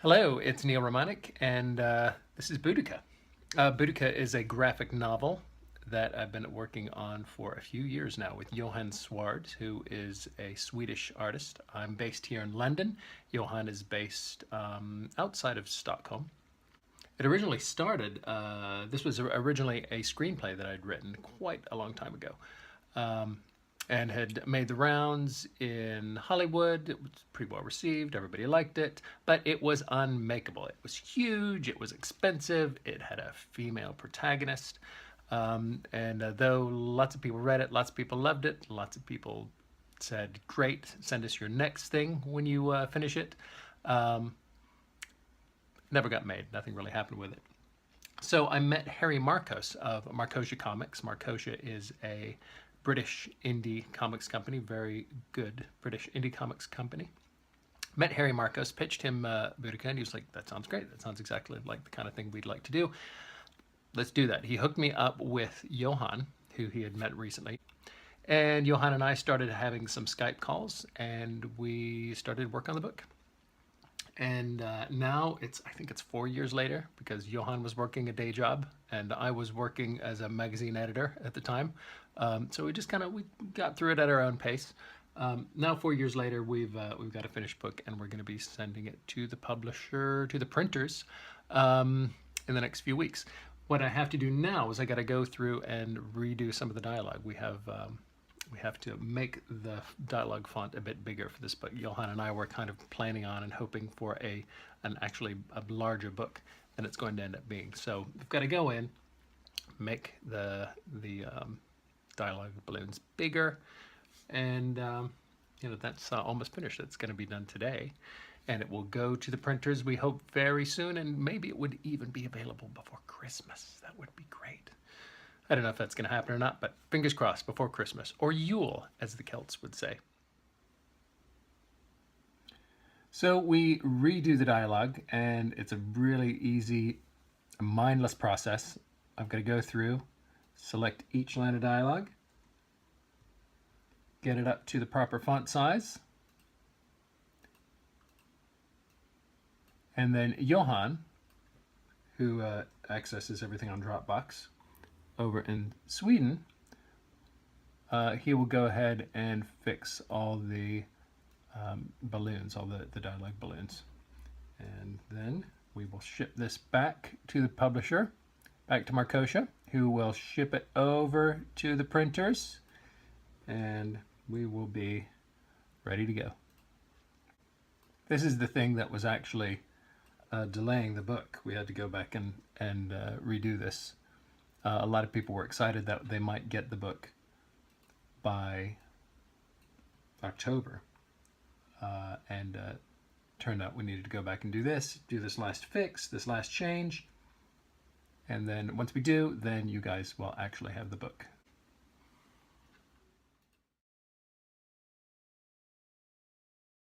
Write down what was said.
Hello, it's Neal Romanek, and this is Boudicca. Boudicca is a graphic novel that I've been working on for a few years now with Johan Sward, who is a Swedish artist. I'm based here in London. Johan is based outside of Stockholm. It originally started, this was originally a screenplay that I'd written quite a long time ago. Um, and had made the rounds in Hollywood. It was pretty well received. Everybody liked it, but it was unmakeable. It was huge. It was expensive. It had a female protagonist. And though lots of people read it, lots of people loved it, lots of people said, great, send us your next thing when you finish it. Um, Never got made. Nothing really happened with it. So I met Harry Marcos of Marcosia Comics. Marcosia is a British indie comics company, very good British indie comics company. Met Harry Marcos, pitched him Boudicca, and he was like, that sounds great. That sounds exactly like the kind of thing we'd like to do. Let's do that. He hooked me up with Johan, who he had met recently. And Johan and I started having some Skype calls, and we started work on the book. And now I think it's 4 years later, because Johan was working a day job and I was working as a magazine editor at the time. So we got through it at our own pace. Now 4 years later, we've got a finished book, and we're going to be sending it to the publisher, to the printers, in the next few weeks. What I have to do now is I got to go through and redo some of the dialogue. We have to make the dialogue font a bit bigger for this book. Johan and I were kind of planning on and hoping for actually a larger book than it's going to end up being. So we've got to go in, make the dialogue balloons bigger, and that's almost finished. It's going to be done today, and it will go to the printers, we hope, very soon, and maybe it would even be available before Christmas. That would be great. I don't know if that's going to happen or not, but fingers crossed, before Christmas, or Yule, as the Celts would say. So we redo the dialogue, and it's a really easy, mindless process. I've got to go through, select each line of dialogue, get it up to the proper font size, and then Johan, who accesses everything on Dropbox over in Sweden, he will go ahead and fix all the balloons, all the dialogue balloons. And then we will ship this back to the publisher, back to Marcosia, who will ship it over to the printers, and we will be ready to go. This is the thing that was actually delaying the book. We had to go back and redo this. A lot of people were excited that they might get the book by October, and turned out we needed to go back and do this last fix, this last change, and then once we do, then you guys will actually have the book.